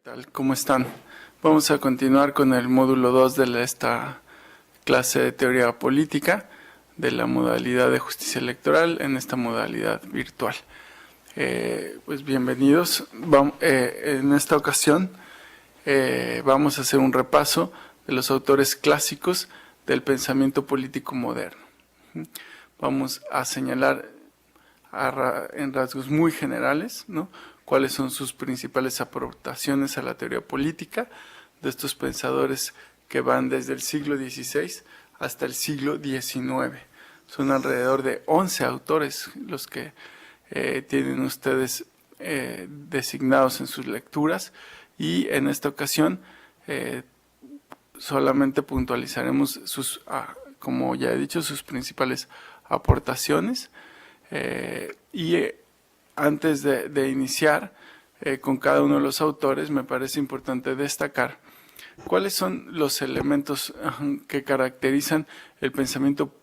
tal? ¿Cómo están? Vamos a continuar con el módulo 2 de esta clase de teoría política de la modalidad de justicia electoral en esta modalidad virtual. Pues bienvenidos. En esta ocasión vamos a hacer un repaso de los autores clásicos del pensamiento político moderno. Vamos a señalar en rasgos muy generales, ¿no?, cuáles son sus principales aportaciones a la teoría política de estos pensadores que van desde el siglo XVI hasta el siglo XIX. Son alrededor de 11 autores los que tienen ustedes designados en sus lecturas, y en esta ocasión solamente puntualizaremos como ya he dicho, sus principales aportaciones. Antes de iniciar con cada uno de los autores, me parece importante destacar cuáles son los elementos que caracterizan el pensamiento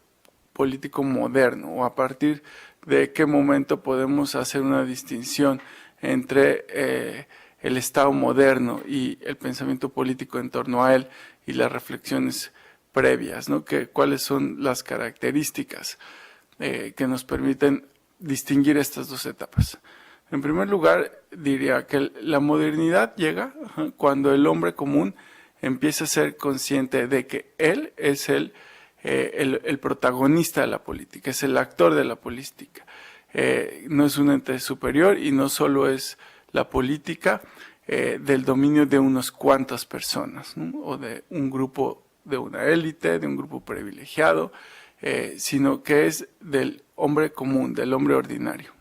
político moderno, o a partir de qué momento podemos hacer una distinción entre el Estado moderno y el pensamiento político en torno a él y las reflexiones previas, ¿no? Cuáles son las características que nos permiten distinguir estas dos etapas. En primer lugar, diría que la modernidad llega cuando el hombre común empieza a ser consciente de que él es el protagonista de la política, es el actor de la política. No es un ente superior y no solo es la política del dominio de unas cuantas personas, ¿no?, o de un grupo, de una élite, de un grupo privilegiado, sino que es del hombre común, del hombre ordinario.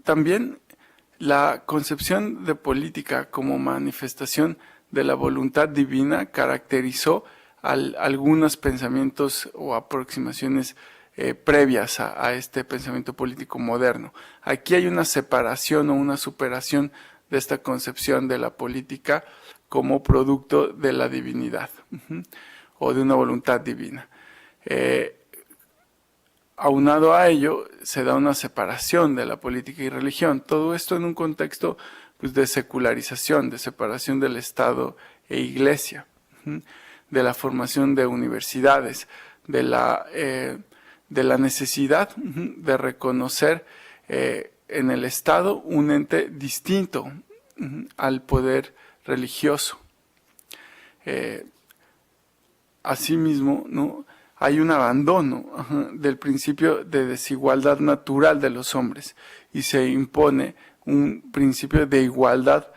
También la concepción de política como manifestación de la voluntad divina caracterizó algunos pensamientos o aproximaciones previas a este pensamiento político moderno. Aquí hay una separación o una superación de esta concepción de la política como producto de la divinidad o de una voluntad divina. Aunado a ello, se da una separación de la política y religión. Todo esto en un contexto, pues, de secularización, de separación del Estado e Iglesia, de la formación de universidades, de la necesidad de reconocer en el Estado un ente distinto al poder religioso. Asimismo, ¿no?, hay un abandono del principio de desigualdad natural de los hombres y se impone un principio de igualdad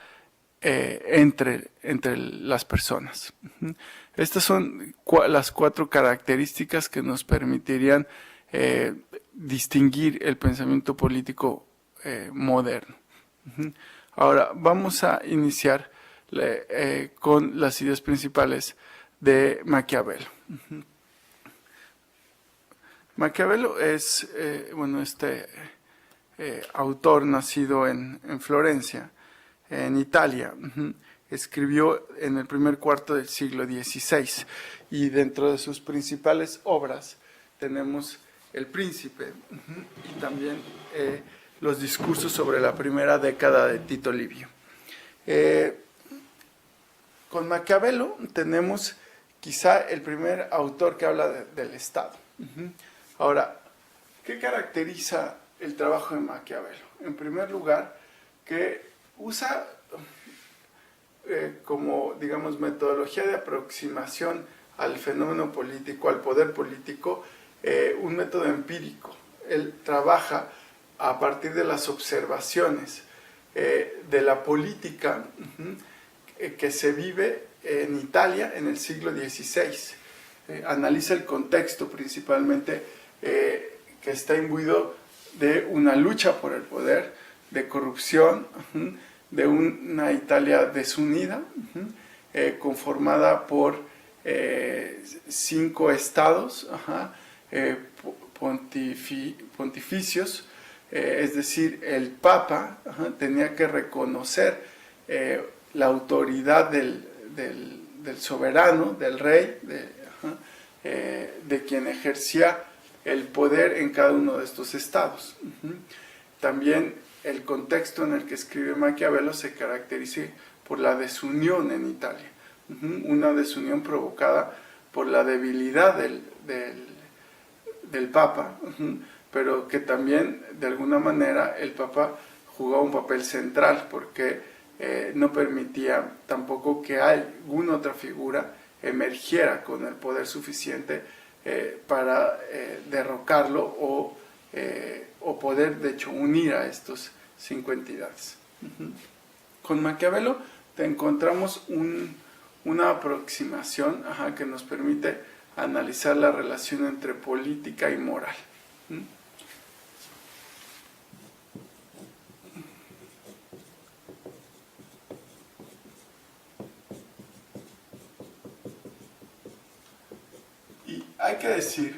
entre las personas. Estas son las cuatro características que nos permitirían distinguir el pensamiento político moderno. Ahora vamos a iniciar con las ideas principales de Maquiavelo. Maquiavelo es autor nacido en Florencia, en Italia. Escribió en el primer cuarto del siglo XVI, y dentro de sus principales obras tenemos El Príncipe y también los discursos sobre la primera década de Tito Livio. Con Maquiavelo tenemos quizá el primer autor que habla del Estado. Ahora, ¿qué caracteriza el trabajo de Maquiavelo? En primer lugar, que usa como, digamos, metodología de aproximación al fenómeno político, al poder político, un método empírico. Él trabaja a partir de las observaciones de la política que se vive en Italia en el siglo XVI. Analiza el contexto principalmente que está imbuido de una lucha por el poder, de corrupción, de una Italia desunida, conformada por 5 estados pontificios, es decir, el Papa tenía que reconocer la autoridad del soberano, del rey, de quien ejercía el poder en cada uno de estos estados. También el contexto en el que escribe Maquiavelo se caracteriza por la desunión en Italia, una desunión provocada por la debilidad del Papa, pero que también de alguna manera el Papa jugaba un papel central porque no permitía tampoco que alguna otra figura emergiera con el poder suficiente para derrocarlo o poder de hecho unir a estos 5 entidades. Con Maquiavelo te encontramos una aproximación que nos permite analizar la relación entre política y moral. Y hay que decir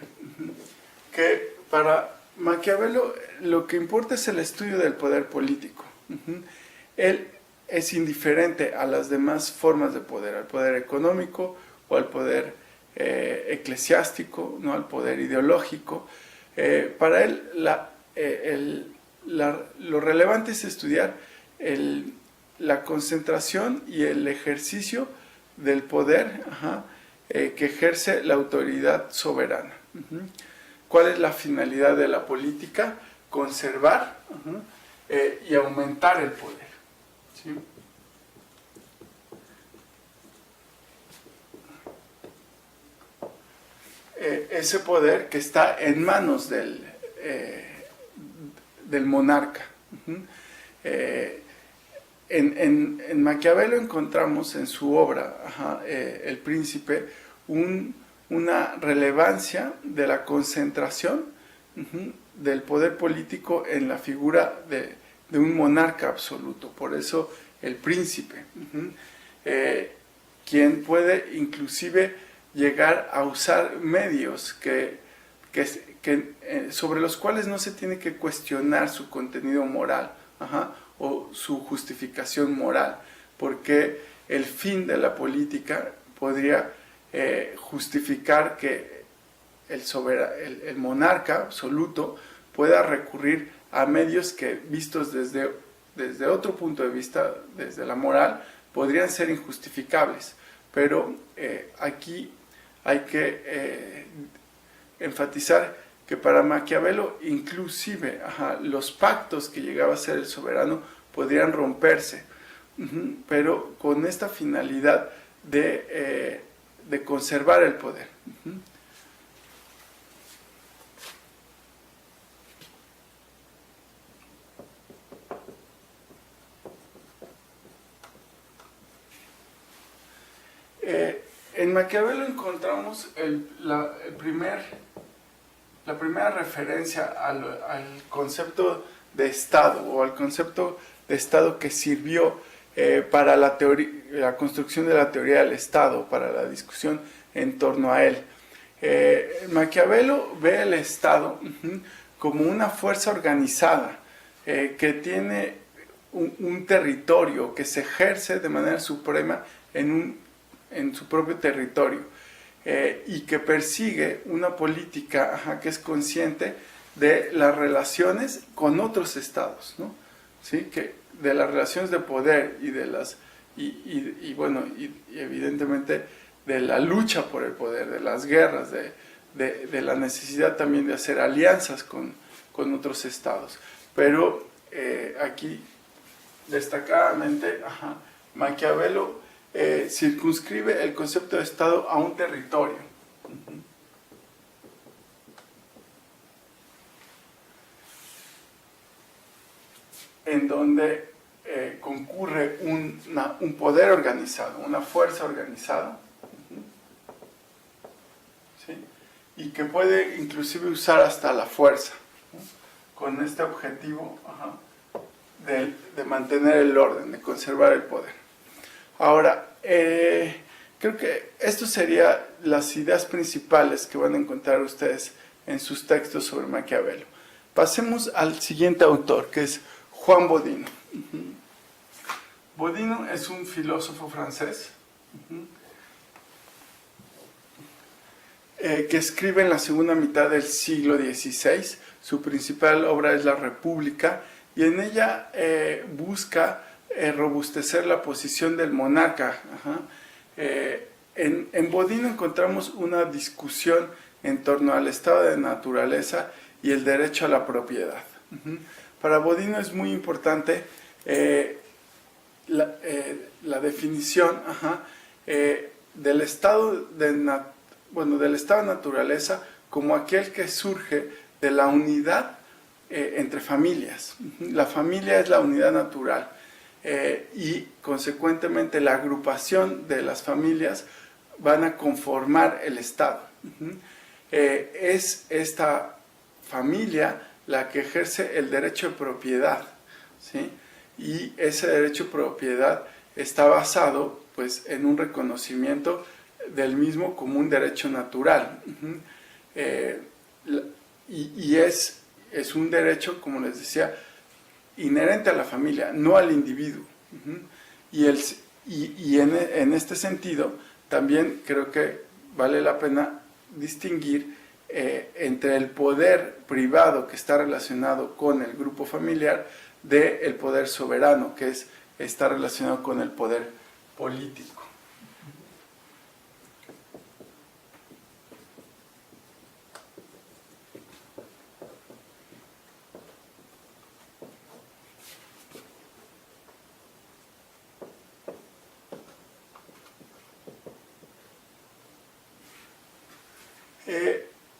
que para Maquiavelo lo que importa es el estudio del poder político. Él es indiferente a las demás formas de poder, al poder económico o al poder eclesiástico, ¿no? Al poder ideológico. Para él lo relevante es estudiar la concentración y el ejercicio del poder que ejerce la autoridad soberana. ¿Cuál es la finalidad de la política? Conservar y aumentar el poder. ¿Sí? Ese poder que está en manos del monarca. En Maquiavelo encontramos en su obra, El Príncipe, una relevancia de la concentración del poder político en la figura de un monarca absoluto. Por eso el príncipe, quien puede inclusive llegar a usar medios sobre los cuales no se tiene que cuestionar su contenido moral o su justificación moral, porque el fin de la política podría justificar que el monarca absoluto pueda recurrir a medios que, vistos desde otro punto de vista, desde la moral, podrían ser injustificables. Pero aquí hay que enfatizar que para Maquiavelo inclusive los pactos que llegaba a hacer el soberano podrían romperse, pero con esta finalidad de conservar el poder. En Maquiavelo encontramos la primera referencia al concepto de Estado, o al concepto de Estado que sirvió para la construcción de la teoría del Estado, para la discusión en torno a él. Maquiavelo ve el Estado como una fuerza organizada que tiene un territorio, que se ejerce de manera suprema en su propio territorio, y que persigue una política que es consciente de las relaciones con otros estados, ¿no? ¿Sí? Que de las relaciones de poder y de y evidentemente de la lucha por el poder, de las guerras, de la necesidad también de hacer alianzas con otros estados. Pero aquí destacadamente Maquiavelo circunscribe el concepto de Estado a un territorio. En donde concurre un poder organizado, una fuerza organizada, ¿sí? Y que puede inclusive usar hasta la fuerza, ¿no? Con este objetivo de mantener el orden, de conservar el poder. Ahora, creo que esto serían las ideas principales que van a encontrar ustedes en sus textos sobre Maquiavelo. Pasemos al siguiente autor, que es Juan Bodino. Bodino es un filósofo francés que escribe en la segunda mitad del siglo XVI. Su principal obra es La República, y en ella busca robustecer la posición del monarca. En Bodino encontramos una discusión en torno al estado de naturaleza y el derecho a la propiedad. Para Bodino es muy importante la definición del estado del estado de naturaleza como aquel que surge de la unidad entre familias. La familia es la unidad natural y consecuentemente la agrupación de las familias van a conformar el estado. Es esta familia la que ejerce el derecho de propiedad, ¿sí? Y ese derecho de propiedad está basado pues, en un reconocimiento del mismo como un derecho natural. Y es un derecho, como les decía, inherente a la familia, no al individuo. Y en este sentido, también creo que vale la pena distinguir entre el poder privado que está relacionado con el grupo familiar del poder soberano, que está relacionado con el poder político.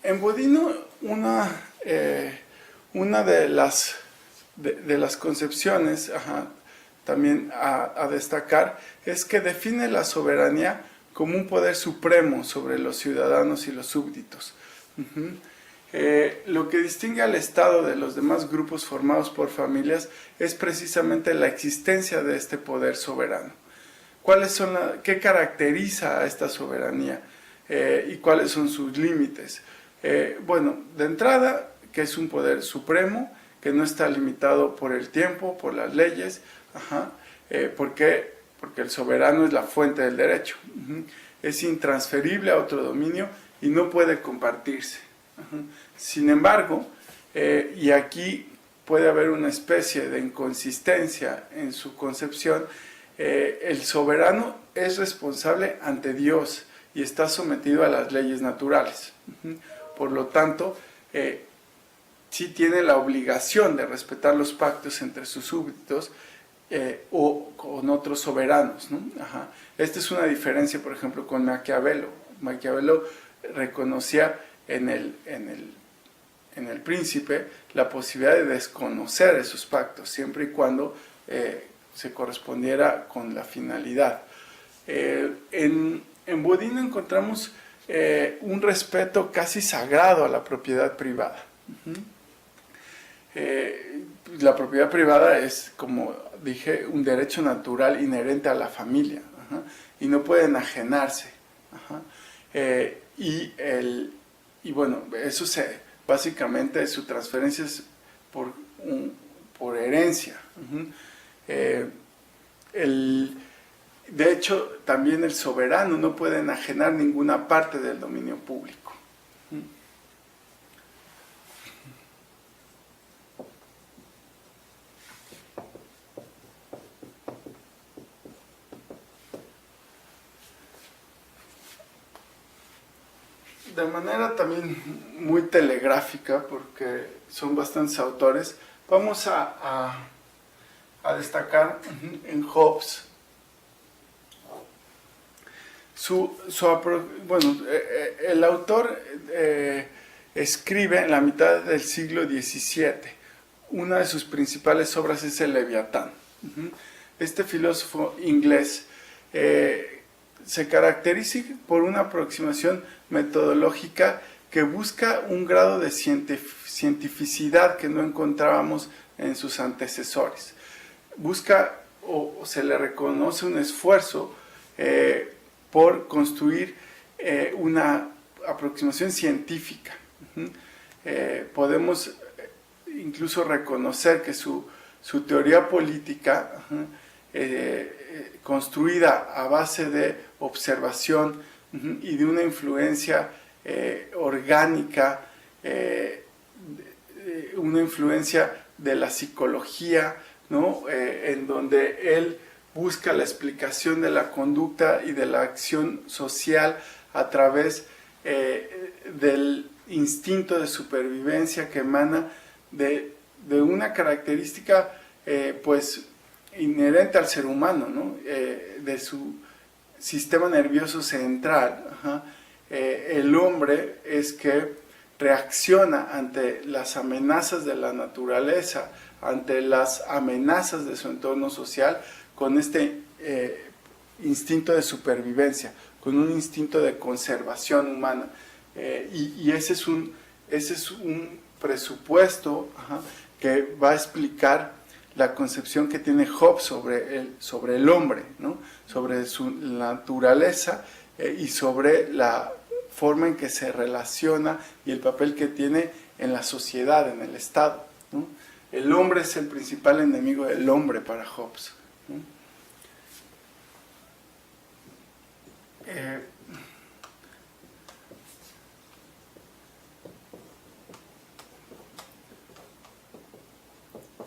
En Bodino, una de las concepciones también a destacar es que define la soberanía como un poder supremo sobre los ciudadanos y los súbditos. Lo que distingue al Estado de los demás grupos formados por familias es precisamente la existencia de este poder soberano. ¿Qué caracteriza a esta soberanía y cuáles son sus límites? Bueno, de entrada, que es un poder supremo, que no está limitado por el tiempo, por las leyes, porque el soberano es la fuente del derecho. Es intransferible a otro dominio y no puede compartirse. Sin embargo, y aquí puede haber una especie de inconsistencia en su concepción, el soberano es responsable ante Dios y está sometido a las leyes naturales. Por lo tanto, sí tiene la obligación de respetar los pactos entre sus súbditos o con otros soberanos, ¿no? Esta es una diferencia, por ejemplo, con Maquiavelo. Maquiavelo reconocía en el príncipe la posibilidad de desconocer esos pactos, siempre y cuando se correspondiera con la finalidad. En Bodino encontramos un respeto casi sagrado a la propiedad privada. La propiedad privada es, como dije, un derecho natural inherente a la familia, y no puede enajenarse. Y bueno, eso básicamente su transferencia es por herencia. De hecho, también el soberano no puede enajenar ninguna parte del dominio público. De manera también muy telegráfica, porque son bastantes autores, vamos a destacar en Hobbes el autor escribe en la mitad del siglo XVII. Una de sus principales obras es el Leviatán. Este filósofo inglés se caracteriza por una aproximación metodológica que busca un grado de cientificidad que no encontrábamos en sus antecesores. Busca o se le reconoce un esfuerzo por construir una aproximación científica. Podemos incluso reconocer que su teoría política, construida a base de observación y de una influencia orgánica, una influencia de la psicología, ¿no? En donde él busca la explicación de la conducta y de la acción social a través del instinto de supervivencia que emana de una característica pues inherente al ser humano, ¿no? De su sistema nervioso central. El hombre es que reacciona ante las amenazas de la naturaleza, ante las amenazas de su entorno social, con este instinto de supervivencia, con un instinto de conservación humana. Y ese es un presupuesto que va a explicar la concepción que tiene Hobbes sobre el hombre, ¿no? Sobre su naturaleza y sobre la forma en que se relaciona y el papel que tiene en la sociedad, en el Estado, ¿no? El hombre es el principal enemigo del hombre para Hobbes, ¿no?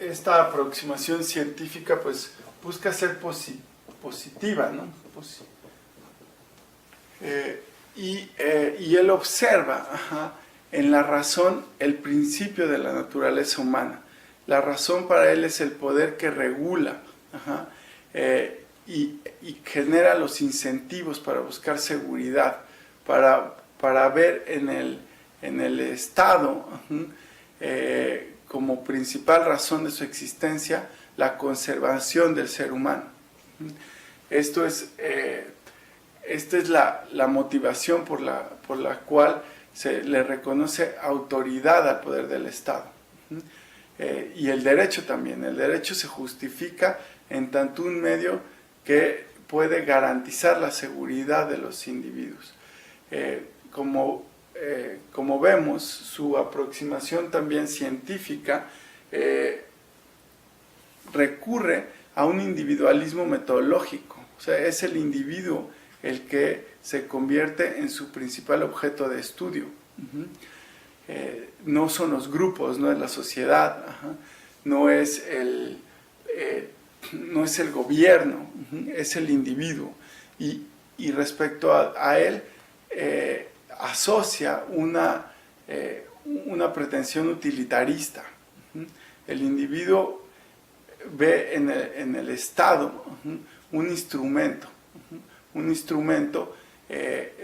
Esta aproximación científica pues busca ser positiva, ¿no? Y él observa en la razón el principio de la naturaleza humana. La razón para él es el poder que regula y genera los incentivos para buscar seguridad, para ver en el Estado como principal razón de su existencia la conservación del ser humano. Esta es la motivación por la cual se le reconoce autoridad al poder del Estado. Y el derecho también. El derecho se justifica en tanto un medio que puede garantizar la seguridad de los individuos. Como vemos, su aproximación también científica recurre a un individualismo metodológico. O sea, es el individuo el que se convierte en su principal objeto de estudio. No son los grupos, no es la sociedad, no es el gobierno, es el individuo. Y respecto a él, asocia una pretensión utilitarista. El individuo ve en el Estado un instrumento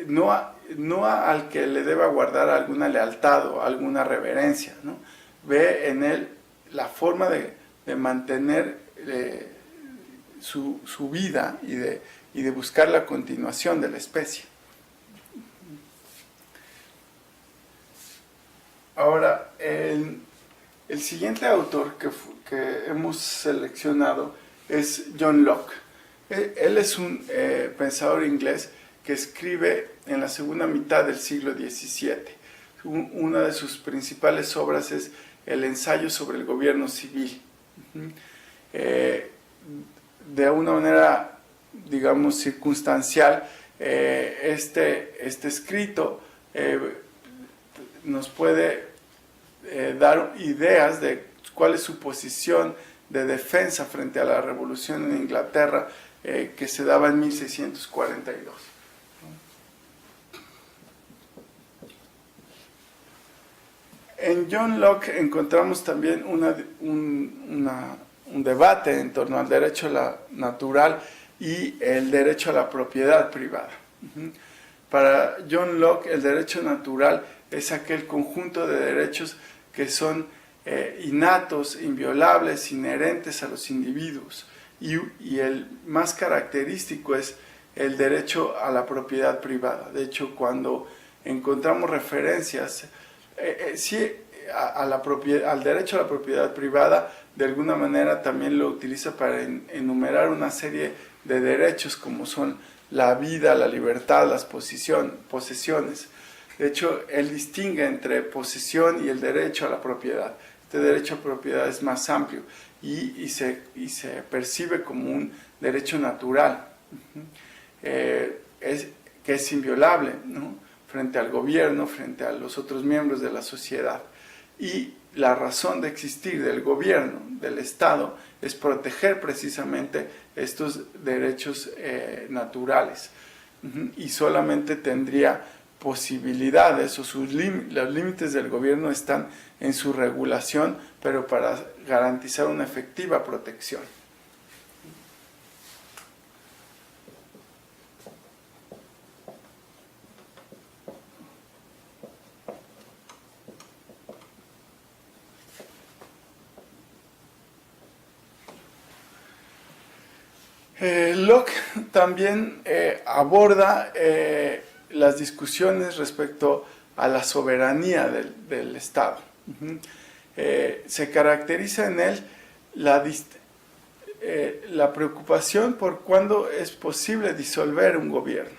no al que le deba guardar alguna lealtad o alguna reverencia, ¿no? Ve en él la forma de mantener su vida y de buscar la continuación de la especie. Ahora, el siguiente autor que hemos seleccionado es John Locke. Él es un pensador inglés que escribe en la segunda mitad del siglo XVII. Una de sus principales obras es el ensayo sobre el gobierno civil. De una manera, digamos, circunstancial, este escrito nos puede dar ideas de cuál es su posición de defensa frente a la revolución en Inglaterra que se daba en 1642. En John Locke encontramos también un debate en torno al derecho natural y el derecho a la propiedad privada. Para John Locke, el derecho natural es aquel conjunto de derechos que son innatos, inviolables, inherentes a los individuos. Y el más característico es el derecho a la propiedad privada. De hecho, cuando encontramos referencias al derecho a la propiedad privada, de alguna manera también lo utiliza para enumerar una serie de derechos como son la vida, la libertad, las posesiones. De hecho, él distingue entre posesión y el derecho a la propiedad. Este derecho a propiedad es más amplio y se percibe como un derecho natural, que es inviolable, ¿no? Frente al gobierno, frente a los otros miembros de la sociedad. y la razón de existir del gobierno, del Estado, es proteger precisamente estos derechos naturales. Y solamente tendría posibilidades o los límites del gobierno están en su regulación, pero para garantizar una efectiva protección. Locke también aborda las discusiones respecto a la soberanía del Estado. Se caracteriza en él la preocupación por cuándo es posible disolver un gobierno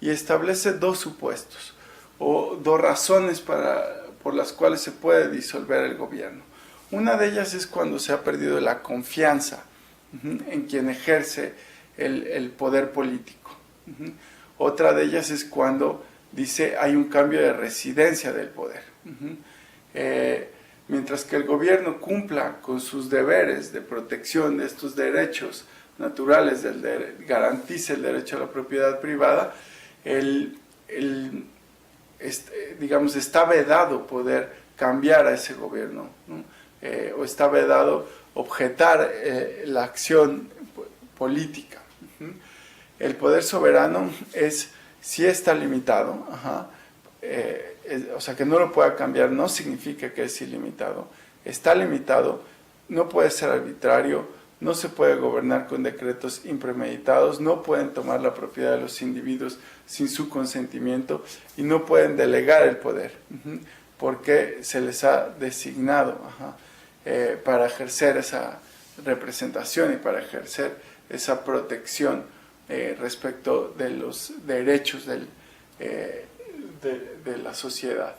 y establece dos supuestos o dos razones por las cuales se puede disolver el gobierno. Una de ellas es cuando se ha perdido la confianza en quien ejerce el poder político. Otra de ellas es cuando dice hay un cambio de residencia del poder. Mientras que el gobierno cumpla con sus deberes de protección de estos derechos naturales, garantice el derecho a la propiedad privada, digamos, está vedado poder cambiar a ese gobierno, ¿no? O está vedado objetar la acción política. El poder soberano sí está limitado, o sea, que no lo pueda cambiar no significa que es ilimitado, está limitado, no puede ser arbitrario, no se puede gobernar con decretos impremeditados, no pueden tomar la propiedad de los individuos sin su consentimiento y no pueden delegar el poder, porque se les ha designado para ejercer esa representación y para ejercer esa protección respecto de los derechos de la sociedad.